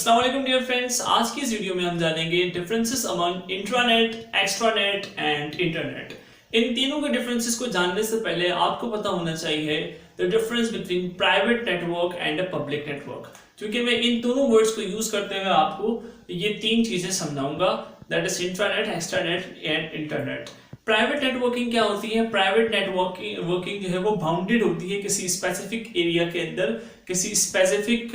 अस्सलाम वालेकुम dear friends, आज की इस वीडियो में हम जानेंगे differences among intranet, extranet and internet. इन तीनों के डिफरेंसेस को जानने से पहले आपको पता होना चाहिए the difference between private network and a public network. क्योंकि मैं इन दोनों वर्ड्स को यूज करते हुए आपको ये तीन चीजें समझाऊंगा, that is intranet, extranet and internet. Private networking क्या होती है? प्राइवेट नेटवर्किंग जो है वो बाउंडेड होती है किसी स्पेसिफिक एरिया के अंदर, किसी स्पेसिफिक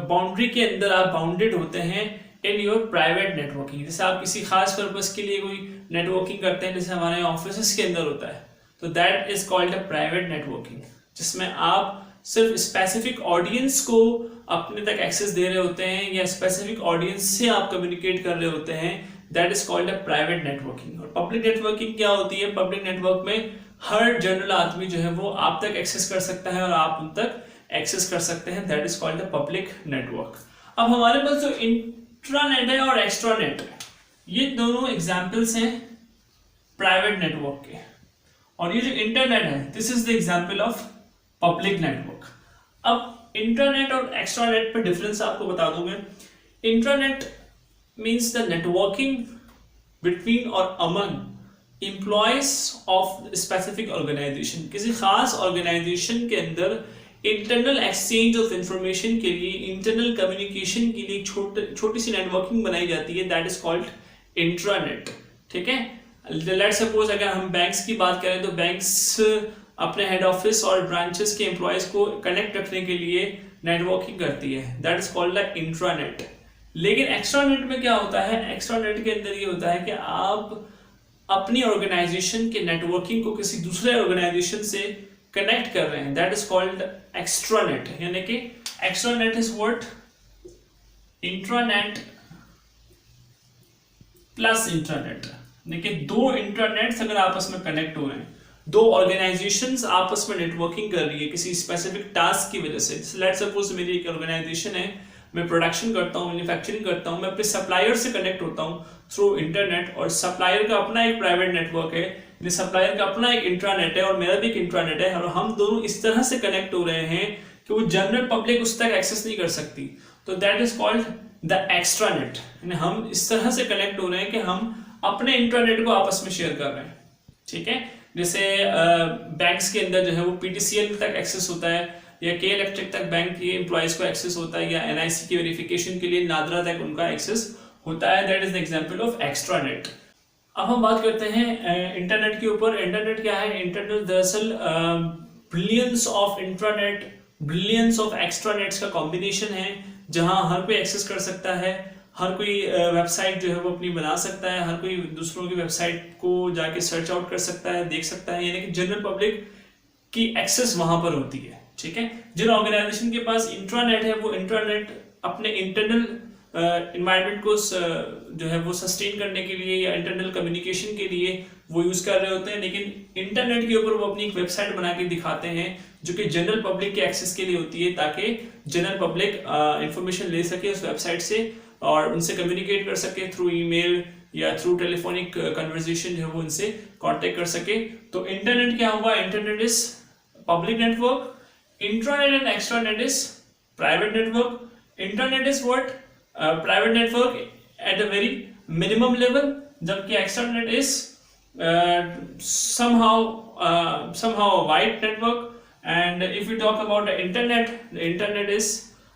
बाउंड्री के अंदर आप बाउंडेड होते हैं इन योर प्राइवेट नेटवर्किंग। जैसे आप किसी खास पर्पस के लिए कोई नेटवर्किंग करते हैं, जैसे हमारे ऑफिस के अंदर होता है, तो that is called a private networking, जिसमें आप सिर्फ स्पेसिफिक ऑडियंस को अपने तक एक्सेस दे रहे होते हैं या स्पेसिफिक ऑडियंस से आप कम्युनिकेट कर रहे होते हैं, that is called a private networking. और पब्लिक नेटवर्किंग क्या होती है? पब्लिक नेटवर्क में हर जनरल आदमी जो है वो आप तक एक्सेस कर सकता है और आप उन तक एक्सेस कर सकते हैं, that is called a public network. अब हमारे पास जो इंट्रानेट है और एक्स्ट्रानेट है, ये दोनों एग्जाम्पल्स हैं प्राइवेट नेटवर्क के, और ये जो इंटरनेट है this is the example of public network. अब इंटरनेट और एक्स्ट्रानेट पे डिफरेंस आपको बता दूं मैं। Internet means the networking between or among employees of specific organization। किसी खास ऑर्गेनाइजेशन के अंदर इंटरनल एक्सचेंज ऑफ इंफॉर्मेशन के लिए, इंटरनल कम्युनिकेशन के लिए छोटी सी नेटवर्किंग बनाई जाती है, दैट इज कॉल्ड इंट्रानेट। ठीक है, लेट्स सपोज अगर हम बैंक्स की बात करें तो बैंक्स अपने हेड ऑफिस और ब्रांचेस के एम्प्लॉयज को कनेक्ट रखने के लिए नेटवर्किंग करती है, that is called the intranet. लेकिन एक्स्ट्रानेट में क्या होता है? एक्स्ट्रानेट के अंदर ये होता है कि आप अपनी ऑर्गेनाइजेशन के नेटवर्किंग को किसी दूसरे ऑर्गेनाइजेशन से कनेक्ट कर रहे हैं, दैट इज कॉल्ड एक्स्ट्रानेट। यानी कि extranet is what? Intranet plus intranet. यानी दो इंटरनेट्स अगर आपस में कनेक्ट हो रहे हैं, दो ऑर्गेनाइजेशंस आपस में नेटवर्किंग कर रही है किसी स्पेसिफिक टास्क की वजह से। लेट्स सपोज मेरी एक ऑर्गेनाइजेशन है, मैं प्रोडक्शन करता हूँ, मैन्युफैक्चरिंग करता हूँ, मैं अपने सप्लायर से कनेक्ट होता हूँ थ्रू इंटरनेट, और सप्लायर का अपना एक प्राइवेट नेटवर्क है, सप्लायर का अपना एक इंट्रानेट है और मेरा भी एक इंट्रानेट है, और हम दोनों इस तरह से कनेक्ट हो रहे हैं कि वो जनरल पब्लिक उस तक एक्सेस नहीं कर सकती, तो that is called the extranet. हम इस तरह से कनेक्ट हो रहे हैं कि हम अपने इंट्रानेट को आपस में शेयर कर रहे हैं। ठीक है, जैसे बैंक्स के अंदर जो है वो पीटीसीएल तक एक्सेस होता है, या के इलेक्ट्रिक तक बैंक के एम्प्लॉयज को एक्सेस होता है, या एनआईसी की वेरिफिकेशन के लिए नादरा तक उनका एक्सेस होता है, that is the example of extranet. अब हम बात करते हैं इंटरनेट के ऊपर। इंटरनेट क्या है? इंटरनेट दरअसल billions of intranet, billions of extranets का कॉम्बिनेशन है, जहां हर कोई एक्सेस कर सकता है, हर कोई वेबसाइट जो है वो अपनी बना सकता है, हर कोई दूसरों की वेबसाइट को जाके सर्च आउट कर सकता है, देख सकता है, यानी कि जनरल पब्लिक की एक्सेस वहां पर होती है। ठीक है, जिन ऑर्गेनाइजेशन के पास इंट्रानेट है वो इंट्रानेट अपने इंटरनल एनवायरनमेंट को जो है वो सस्टेन करने के लिए या इंटरनल कम्युनिकेशन के लिए वो यूज कर रहे होते हैं, लेकिन इंटरनेट के ऊपर वो अपनी एक वेबसाइट बना के दिखाते हैं जो कि जनरल पब्लिक के एक्सेस के लिए होती है, ताकि जनरल पब्लिक इंफॉर्मेशन ले सके उस वेबसाइट से और उनसे कम्युनिकेट कर सके थ्रू ईमेल या थ्रू टेलीफोनिक कन्वर्सेशन जो है वो उनसे कांटेक्ट कर सके। तो इंटरनेट क्या हुआ? Internet is public network, intranet and extranet is private network. Internet is what? Private network at a very minimum level, जबकि extranet is somehow a wide network. And if we talk about the internet is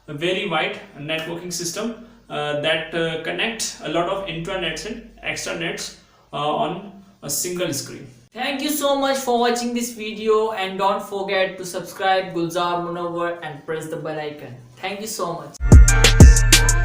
a very wide networking system that connects a lot of intranets and extranets on a single screen. Thank you so much for watching this video, and don't forget to subscribe Gulzar Munawwar and press the bell icon. Thank you so much.